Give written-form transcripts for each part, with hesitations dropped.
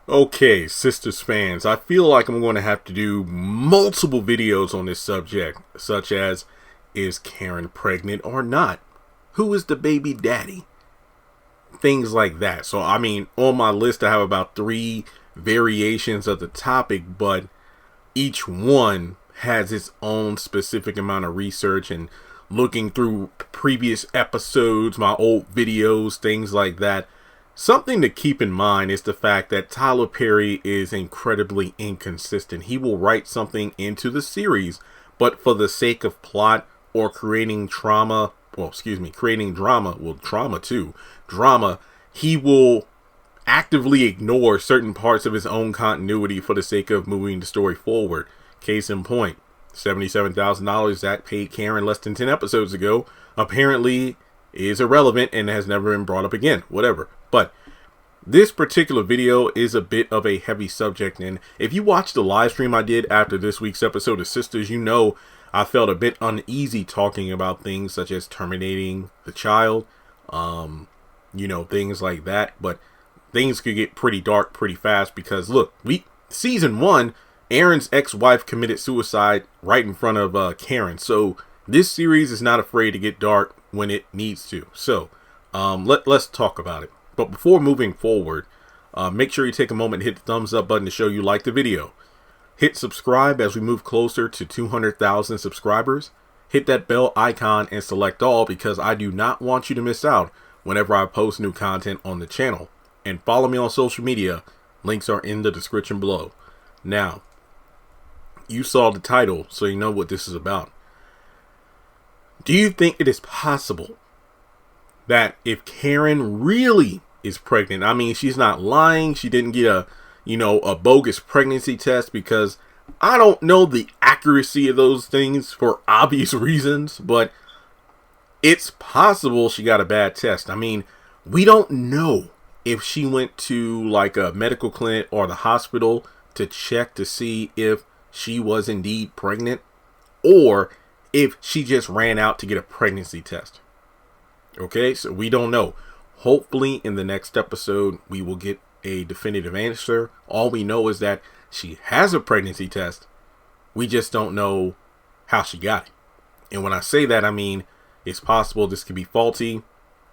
Okay, Sistas fans, I feel like I'm going to have to do multiple videos on this subject, such as, is Karen pregnant or not? Who is the baby daddy? Things like that. So, I mean, on my list I have about 3 variations of the topic, but each one has its own specific amount of research and looking through previous episodes, my old videos, things like that. Something to keep in mind is the fact that Tyler Perry is incredibly inconsistent. He will write something into the series, but for the sake of plot or creating drama, he will actively ignore certain parts of his own continuity for the sake of moving the story forward. Case in point, $77,000 Zach paid Karen less than 10 episodes ago apparently is irrelevant and has never been brought up again. Whatever. But this particular video is a bit of a heavy subject, and if you watched the live stream I did after this week's episode of Sistas, you know I felt a bit uneasy talking about things such as terminating the child, things like that. But things could get pretty dark pretty fast because look, season 1, Aaron's ex-wife committed suicide right in front of Karen. So this series is not afraid to get dark when it needs to. So let's talk about it. But before moving forward, make sure you take a moment and hit the thumbs up button to show you like the video. Hit subscribe as we move closer to 200,000 subscribers. Hit that bell icon and select all because I do not want you to miss out whenever I post new content on the channel. And follow me on social media. Links are in the description below. Now, you saw the title, so you know what this is about. Do you think it is possible that if Karen really is pregnant, I mean, she's not lying, she didn't get a bogus pregnancy test, because I don't know the accuracy of those things for obvious reasons, but it's possible she got a bad test. I mean, we don't know if she went to like a medical clinic or the hospital to check to see if she was indeed pregnant, or if she just ran out to get a pregnancy test. Okay, so we don't know. Hopefully in the next episode we will get a definitive answer. All we know is that she has a pregnancy test. We just don't know how she got it. And when I say that, I mean it's possible this could be faulty,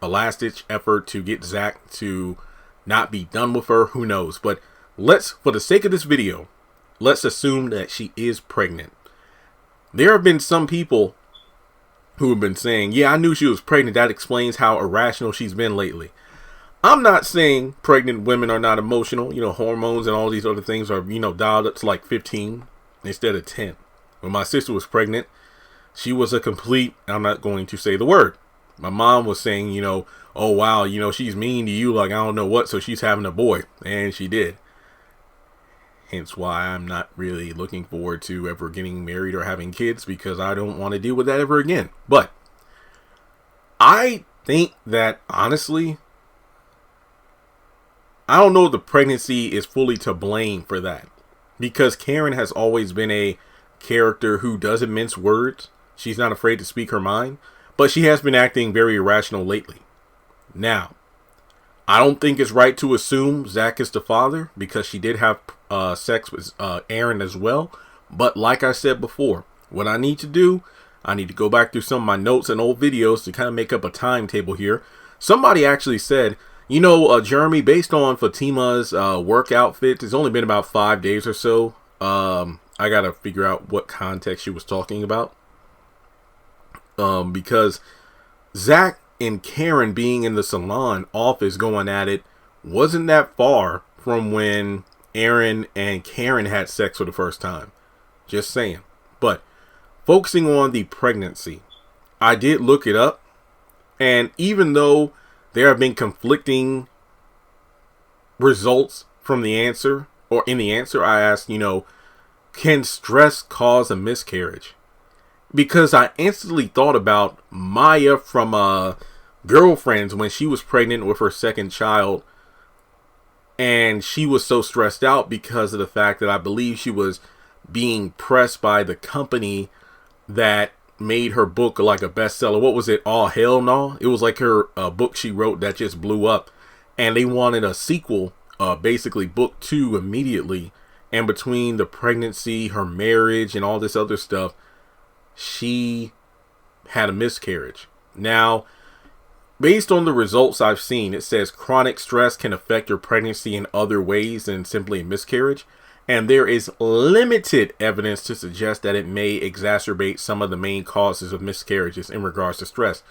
a last-ditch effort to get Zach to not be done with her. Who knows? But for the sake of this video, let's assume that she is pregnant. There have been some people who have been saying, yeah, I knew she was pregnant. That explains how irrational she's been lately. I'm not saying pregnant women are not emotional. Hormones and all these other things are, dialed up to like 15 instead of 10. When my sister was pregnant, she was a complete, I'm not going to say the word. My mom was saying, oh, wow, she's mean to you like I don't know what, so she's having a boy. And she did. Hence why I'm not really looking forward to ever getting married or having kids, because I don't want to deal with that ever again. But I think that, honestly, I don't know if the pregnancy is fully to blame for that, because Karen has always been a character who doesn't mince words. She's not afraid to speak her mind, but she has been acting very irrational lately. Now, I don't think it's right to assume Zach is the father, because she did have sex with Aaron as well. But like I said before, what I need to do, I need to go back through some of my notes and old videos to kind of make up a timetable here. Somebody actually said, Jeremy, based on Fatima's work outfit, it's only been about 5 days or so. I gotta figure out what context she was talking about. Because Zach and Karen being in the salon office going at it wasn't that far from when Aaron and Karen had sex for the first time. Just saying. But focusing on the pregnancy, I did look it up, and even though there have been conflicting results from the answer, or in the answer I asked, can stress cause a miscarriage? Because I instantly thought about Maya from Girlfriends when she was pregnant with her second child, and she was so stressed out because of the fact that I believe she was being pressed by the company that made her book like a bestseller. What was it? All Hell No? It was like her book she wrote that just blew up, and they wanted a sequel basically book 2 immediately. And between the pregnancy, her marriage, and all this other stuff, she had a miscarriage. Now, based on the results I've seen, it says chronic stress can affect your pregnancy in other ways than simply a miscarriage. And there is limited evidence to suggest that it may exacerbate some of the main causes of miscarriages in regards to stress.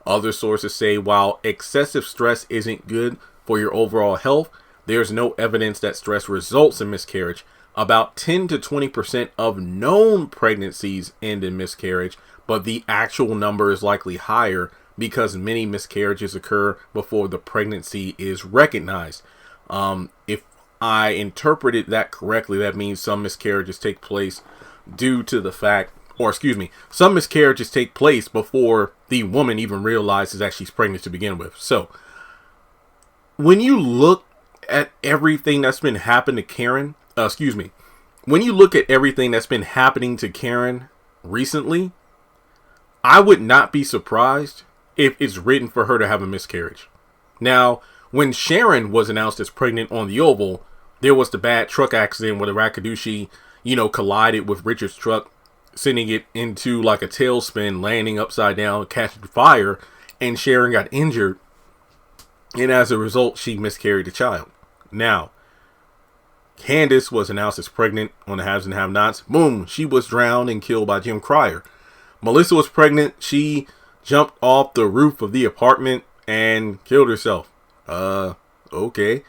Other sources say while excessive stress isn't good for your overall health, there's no evidence that stress results in miscarriage. About 10 to 20% of known pregnancies end in miscarriage, but the actual number is likely higher because many miscarriages occur before the pregnancy is recognized. If I interpreted that correctly, that means some miscarriages take place due to the fact, some miscarriages take place before the woman even realizes that she's pregnant to begin with. So, when you look at everything that's been happening to Karen, when you look at everything that's been happening to Karen recently, I would not be surprised if it's written for her to have a miscarriage. Now, when Sharon was announced as pregnant on the Oval, there was the bad truck accident where the Rakadushi, collided with Richard's truck, sending it into like a tailspin, landing upside down, catching fire, and Sharon got injured. And as a result, she miscarried the child. Now, Candace was announced as pregnant on the Haves and Have-Nots. Boom, she was drowned and killed by Jim Cryer. Melissa was pregnant. She jumped off the roof of the apartment and killed herself. Okay.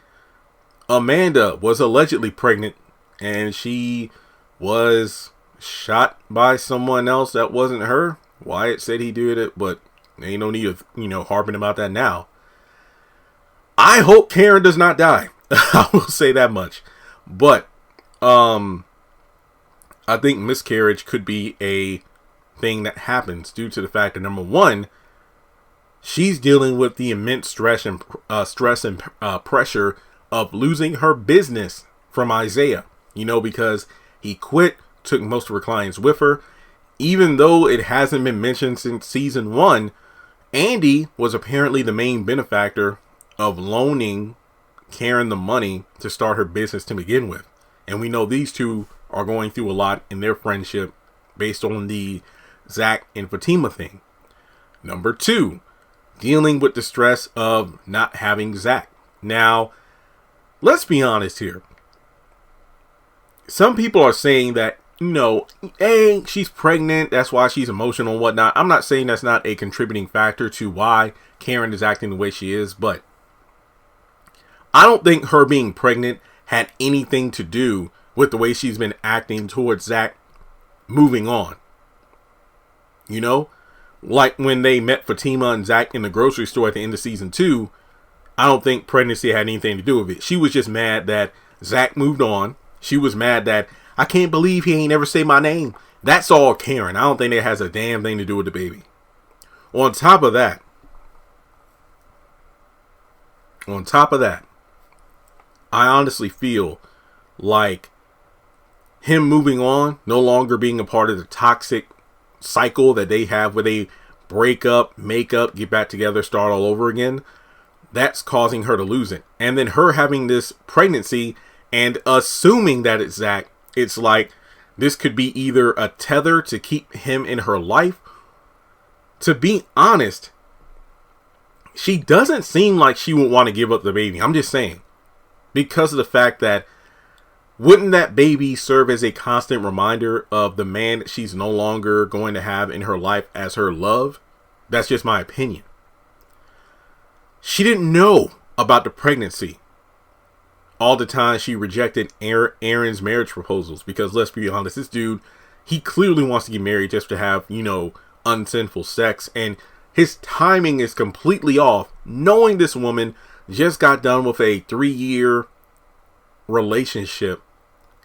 Amanda was allegedly pregnant and she was shot by someone else that wasn't her. Wyatt said he did it, but ain't no need of, harping about that now. I hope Karen does not die. I will say that much. But I think miscarriage could be a thing that happens due to the fact that, number one, she's dealing with the immense stress and pressure of losing her business from Isaiah, because he quit, took most of her clients with her. Even though it hasn't been mentioned since season 1, Andy was apparently the main benefactor of loaning Karen the money to start her business to begin with. And we know these two are going through a lot in their friendship based on the Zach and Fatima thing. Number 2, dealing with the stress of not having Zach. Now, let's be honest here. Some people are saying that, hey, she's pregnant, that's why she's emotional and whatnot. I'm not saying that's not a contributing factor to why Karen is acting the way she is, but I don't think her being pregnant had anything to do with the way she's been acting towards Zach moving on. Like when they met Fatima and Zach in the grocery store at the end of season 2, I don't think pregnancy had anything to do with it. She was just mad that Zach moved on. She was mad that I can't believe he ain't ever say my name. That's all Karen. I don't think it has a damn thing to do with the baby. On top of that, I honestly feel like him moving on, no longer being a part of the toxic cycle that they have where they break up, make up, get back together, start all over again, that's causing her to lose it. And then her having this pregnancy and assuming that it's Zach, it's like this could be either a tether to keep him in her life. To be honest, she doesn't seem like she would want to give up the baby. I'm just saying. Because of the fact that wouldn't that baby serve as a constant reminder of the man that she's no longer going to have in her life as her love? That's just my opinion. She didn't know about the pregnancy all the time she rejected Aaron's marriage proposals. Because let's be honest, this dude, he clearly wants to get married just to have, unsinful sex. And his timing is completely off, knowing this woman just got done with a 3-year relationship,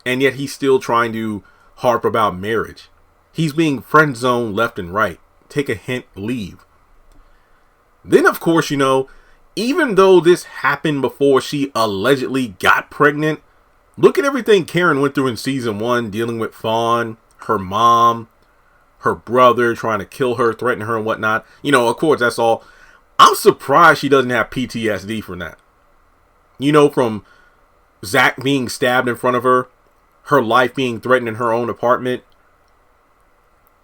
and yet he's still trying to harp about marriage. He's being friend zoned left and right. Take a hint, leave. Then, of course, even though this happened before she allegedly got pregnant, look at everything Karen went through in season 1, dealing with Fawn, her mom, her brother trying to kill her, threaten her and whatnot. Of course, that's all. I'm surprised she doesn't have PTSD from that. From Zach being stabbed in front of her, her life being threatened in her own apartment,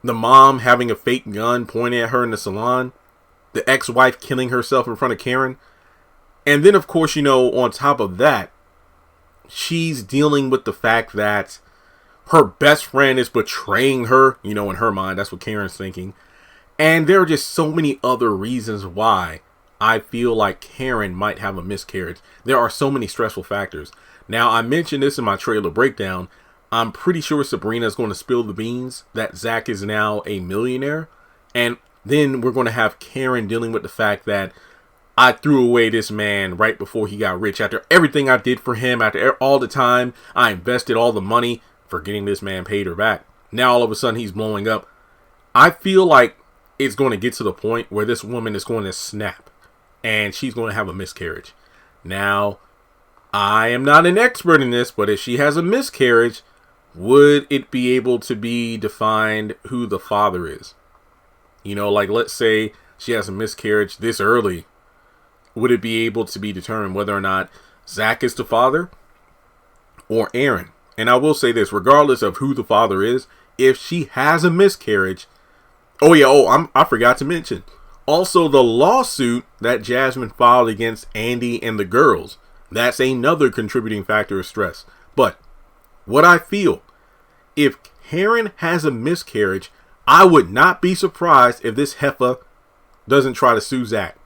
the mom having a fake gun pointed at her in the salon, the ex-wife killing herself in front of Karen. And then, of course, you know, on top of that, she's dealing with the fact that her best friend is betraying her. You know, in her mind, that's what Karen's thinking. And there are just so many other reasons why I feel like Karen might have a miscarriage. There are so many stressful factors. Now, I mentioned this in my trailer breakdown. I'm pretty sure Sabrina's going to spill the beans that Zach is now a millionaire. And then we're going to have Karen dealing with the fact that I threw away this man right before he got rich. After everything I did for him, after all the time I invested all the money for getting this man paid her back. Now all of a sudden he's blowing up. I feel like it's going to get to the point where this woman is going to snap and she's going to have a miscarriage. Now, I am not an expert in this, but if she has a miscarriage, would it be able to be defined who the father is? You know, like let's say she has a miscarriage this early. Would it be able to be determined whether or not Zach is the father or Aaron? And I will say this, regardless of who the father is, if she has a miscarriage, I forgot to mention, also the lawsuit that Jasmine filed against Andy and the girls. That's another contributing factor of stress. But what I feel, if Karen has a miscarriage, I would not be surprised if this heifer doesn't try to sue Zach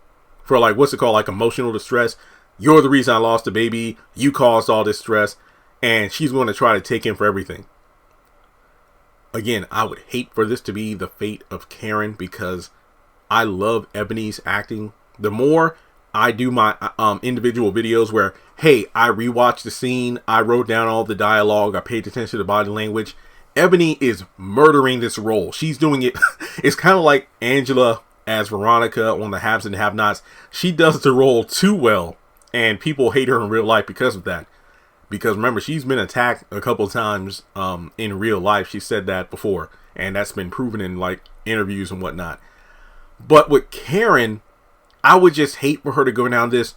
for like emotional distress. You're the reason I lost the baby. You caused all this stress. And she's going to try to take him for everything. Again, I would hate for this to be the fate of Karen because I love Ebony's acting. The more I do my individual videos where, hey, I rewatched the scene, I wrote down all the dialogue, I paid attention to the body language. Ebony is murdering this role. She's doing it. It's kind of like Angela as Veronica on the Haves and Have-Nots. She does the role too well, and people hate her in real life because of that. Because remember, she's been attacked a couple times in real life. She said that before, and that's been proven in like interviews and whatnot. But with Karen, I would just hate for her to go down this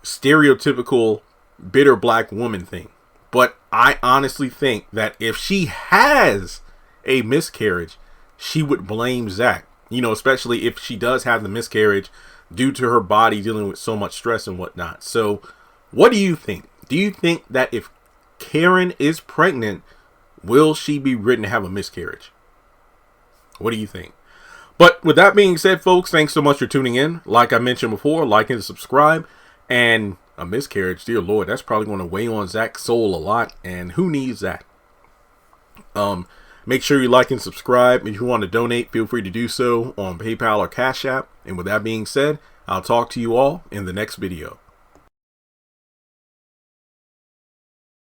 stereotypical bitter black woman thing. But I honestly think that if she has a miscarriage, she would blame Zach. You know, especially if she does have the miscarriage due to her body dealing with so much stress and whatnot. So what do you think? Do you think that if Karen is pregnant, will she be written to have a miscarriage? What do you think? But with that being said, folks, thanks so much for tuning in. Like I mentioned before, like and subscribe. And a miscarriage, dear Lord, that's probably going to weigh on Zach's soul a lot. And who needs that? Make sure you like and subscribe. If you want to donate, feel free to do so on PayPal or Cash App. And with that being said, I'll talk to you all in the next video.